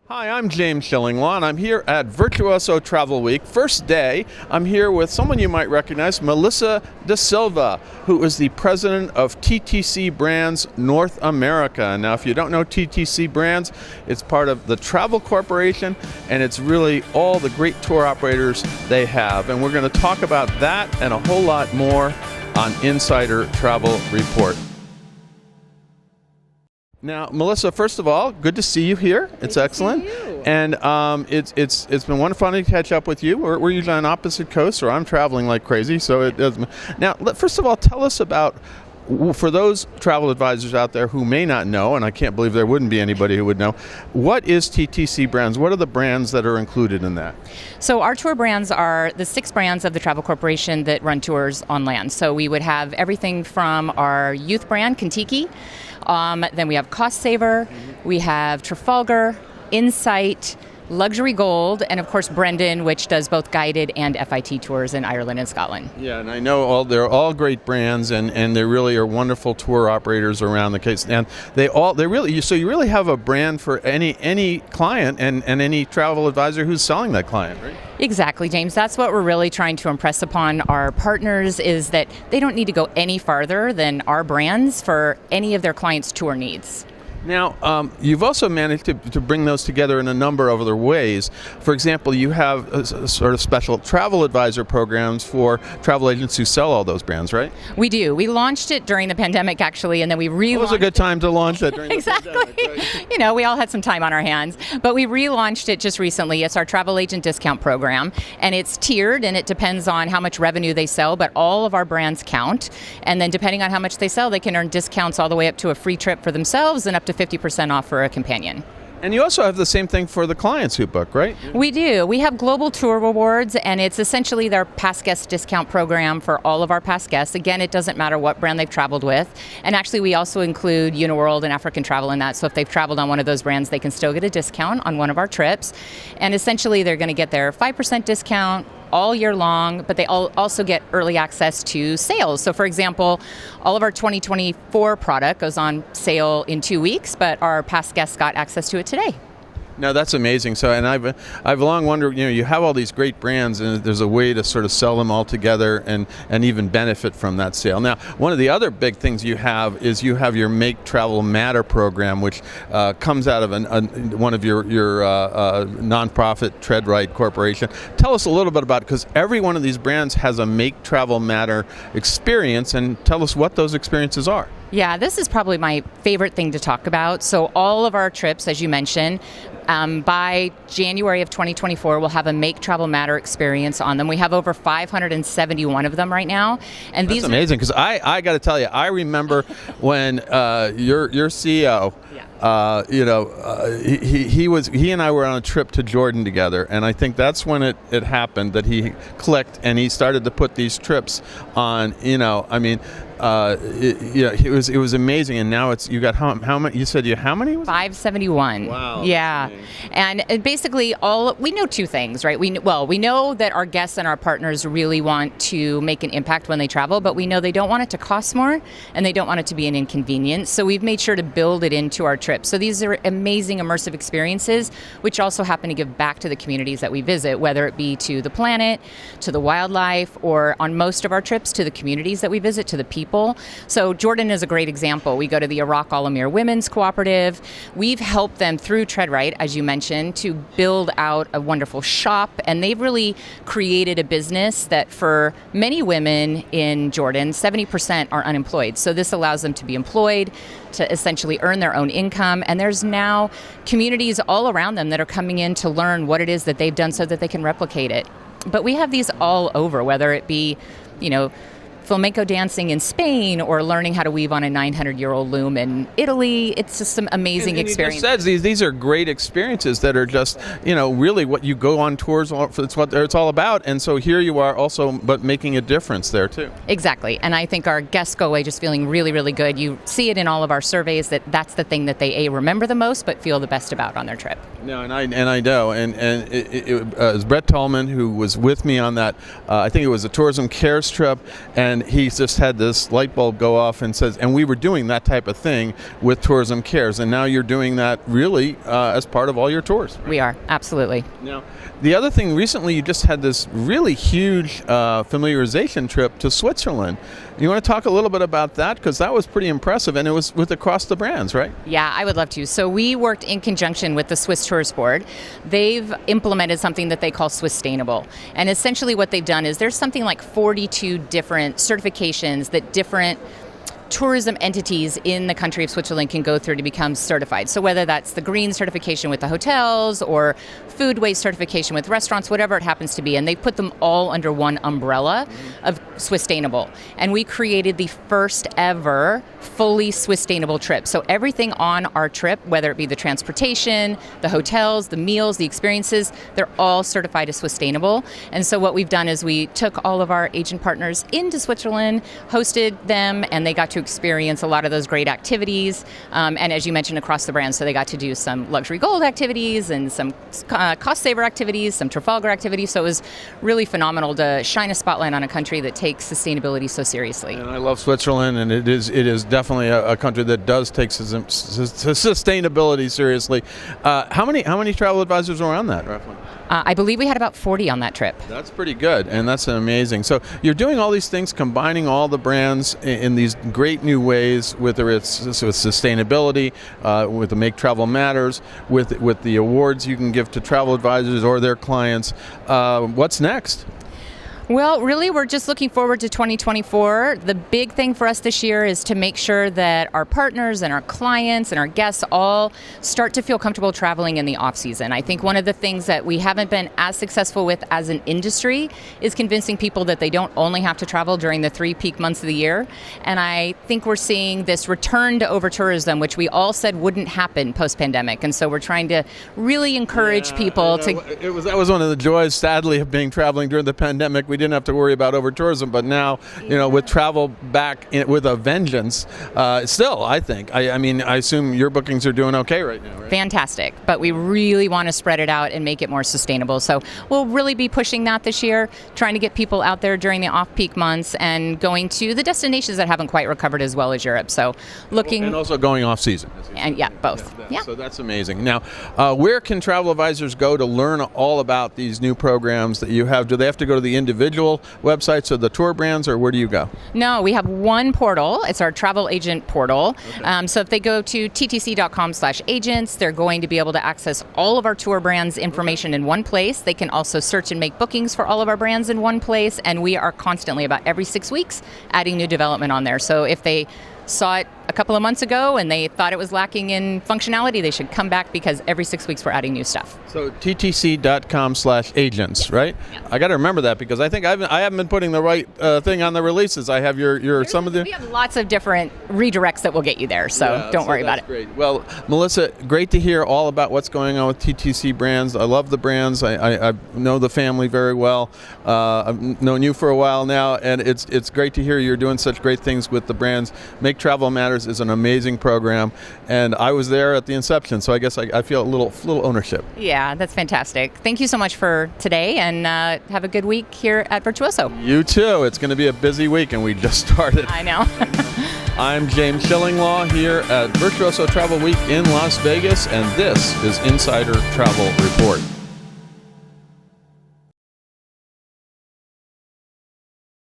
Hi, I'm James Shillinglaw, and I'm here at Virtuoso Travel Week. First day, I'm here with someone you might recognize, Melissa Da Silva, who is the president of TTC Brands North America. Now, if you don't know TTC Brands, it's part of the Travel Corporation, and it's really all the great tour operators they have. And we're going to talk about that and a whole lot more on Insider Travel Report. Now, Melissa, first of all, good to see you here. It's excellent. And it's been wonderful to catch up with you. We're usually on opposite coasts, or I'm traveling like crazy, so it doesn't. Now, first of all, tell us about, for those travel advisors out there who may not know, and I can't believe there wouldn't be anybody who would know, what is TTC Brands? What are the brands that are included in that? So our tour brands are the 6 brands of the Travel Corporation that run tours on land. So we would have everything from our youth brand, Kentucky, then we have Cost Saver, we have Trafalgar, Insight, Luxury Gold, and of course Brendan, which does both guided and FIT tours in Ireland and Scotland. Yeah, and I know they're all great brands, and they really are wonderful tour operators around the case. And you really have a brand for any client and any travel advisor who's selling that client, right? Exactly, James. That's what we're really trying to impress upon our partners, is that they don't need to go any farther than our brands for any of their clients' tour needs. Now, you've also managed to bring those together in a number of other ways. For example, you have a sort of special travel advisor programs for travel agents who sell all those brands, right? We do. We launched it during the pandemic, actually, and then we relaunched it. It was a good time to launch that during the pandemic, right? You know, we all had some time on our hands. But we relaunched it just recently. It's our travel agent discount program, and it's tiered, and it depends on how much revenue they sell, but all of our brands count. And then depending on how much they sell, they can earn discounts all the way up to a free trip for themselves and up to 50% off for a companion. And you also have the same thing for the clients who book, right? We do. We have global tour rewards, and it's essentially their past guest discount program for all of our past guests. Again, it doesn't matter what brand they've traveled with. And actually, we also include Uniworld and African Travel in that. So if they've traveled on one of those brands, they can still get a discount on one of our trips. And essentially, they're going to get their 5% discount all year long, but they also get early access to sales. So for example, all of our 2024 product goes on sale in 2 weeks, but our past guests got access to it today. No, that's amazing. So, and I've long wondered, you have all these great brands, and there's a way to sort of sell them all together and even benefit from that sale. Now, one of the other big things you have is you have your Make Travel Matter program, which comes out of one of your nonprofit TreadRight Corporation. Tell us a little bit about it, because every one of these brands has a Make Travel Matter experience, and tell us what those experiences are. Yeah, this is probably my favorite thing to talk about. So all of our trips, as you mentioned, by January of 2024, we'll have a Make Travel Matter experience on them. We have over 571 of them right now. And that's amazing, because I got to tell you, I remember when your CEO, he and I were on a trip to Jordan together, and I think that's when it happened that he clicked and he started to put these trips on. It was amazing, and now you got how many? You said how many? 571. Wow. Yeah, and basically we know 2 things, right? We know that our guests and our partners really want to make an impact when they travel, but we know they don't want it to cost more, and they don't want it to be an inconvenience. So we've made sure to build it into our trips. So these are amazing immersive experiences, which also happen to give back to the communities that we visit, whether it be to the planet, to the wildlife, or on most of our trips to the communities that we visit, to the people. So Jordan is a great example. We go to the Iraq Al-Amir Women's Cooperative. We've helped them through TreadRight, as you mentioned, to build out a wonderful shop, and they've really created a business that for many women in Jordan, 70% are unemployed. So this allows them to be employed, to essentially earn their own income, and there's now communities all around them that are coming in to learn what it is that they've done so that they can replicate it. But we have these all over, whether it be, flamenco dancing in Spain, or learning how to weave on a 900-year-old loom in Italy. It's just some amazing experiences. You just said these are great experiences that are just, really what you go on tours, it's what it's all about. And so here you are also, but making a difference there too. Exactly. And I think our guests go away just feeling really, really good. You see it in all of our surveys that that's the thing that they remember the most, but feel the best about on their trip. No, and I know. And it was Brett Tallman who was with me on that. I think it was a Tourism Cares trip, and and he just had this light bulb go off and says, and we were doing that type of thing with Tourism Cares, and now you're doing that really as part of all your tours. We are, absolutely. Now, the other thing, recently you just had this really huge familiarization trip to Switzerland. You want to talk a little bit about that? Because that was pretty impressive, and it was with across the brands, right? Yeah, I would love to. So we worked in conjunction with the Swiss Tourist Board. They've implemented something that they call Swisstainable. And essentially what they've done is there's something like 42 different certifications that different tourism entities in the country of Switzerland can go through to become certified. So whether that's the green certification with the hotels or food waste certification with restaurants, whatever it happens to be, and they put them all under one umbrella of Swisstainable. And we created the first ever fully Swisstainable trip. So everything on our trip, whether it be the transportation, the hotels, the meals, the experiences, they're all certified as Swisstainable. And so what we've done is we took all of our agent partners into Switzerland, hosted them, and they got to experience a lot of those great activities. And as you mentioned, across the brand, so they got to do some luxury gold activities and some cost saver activities, some Trafalgar activities. So it was really phenomenal to shine a spotlight on a country that takes sustainability so seriously. And I love Switzerland, and it is definitely a country that does take sustainability seriously. How many travel advisors were on that, roughly? I believe we had about 40 on that trip. That's pretty good, and that's amazing. So you're doing all these things, combining all the brands in these great new ways, whether it's with sustainability, with the Make Travel Matters, with the awards you can give to travel advisors or their clients. What's next? Well, really, we're just looking forward to 2024. The big thing for us this year is to make sure that our partners and our clients and our guests all start to feel comfortable traveling in the off-season. I think one of the things that we haven't been as successful with as an industry is convincing people that they don't only have to travel during the 3 peak months of the year. And I think we're seeing this return to over-tourism, which we all said wouldn't happen post-pandemic. And so we're trying to really encourage people to... That was one of the joys, sadly, of being traveling during the pandemic. We didn't have to worry about over-tourism, but now, with travel back with a vengeance, still, I think. I mean, I assume your bookings are doing okay right now, right? Fantastic, but we really want to spread it out and make it more sustainable. So we'll really be pushing that this year, trying to get people out there during the off-peak months and going to the destinations that haven't quite recovered as well as Europe. So looking... And also going off-season. And yeah, both. Yeah. So that's amazing. Now, where can travel advisors go to learn all about these new programs that you have? Do they have to go to the individual websites or the tour brands, or where do you go? No, we have one portal. It's our travel agent portal. Okay. So if they go to ttc.com/agents, they're going to be able to access all of our tour brands information in one place. They can also search and make bookings for all of our brands in one place, and we are constantly, about every 6 weeks, adding new development on there. So if they saw it a couple of months ago and they thought it was lacking in functionality, they should come back, because every 6 weeks we're adding new stuff. So ttc.com/agents, right? Yeah. I got to remember that, because I think I haven't been putting the right thing on the releases. I have your some of the... We have lots of different redirects that will get you there, so don't worry about it. Great. Well, Melissa, great to hear all about what's going on with TTC brands. I love the brands. I know the family very well. I've known you for a while now, and it's great to hear you're doing such great things with the brands. Make Travel Matters is an amazing program, and I was there at the inception, so I guess I feel a little ownership. Yeah, that's fantastic. Thank you so much for today, and have a good week here at Virtuoso. You too. It's going to be a busy week, and we just started. I know. I'm James Shillinglaw here at Virtuoso Travel Week in Las Vegas, and this is Insider Travel Report.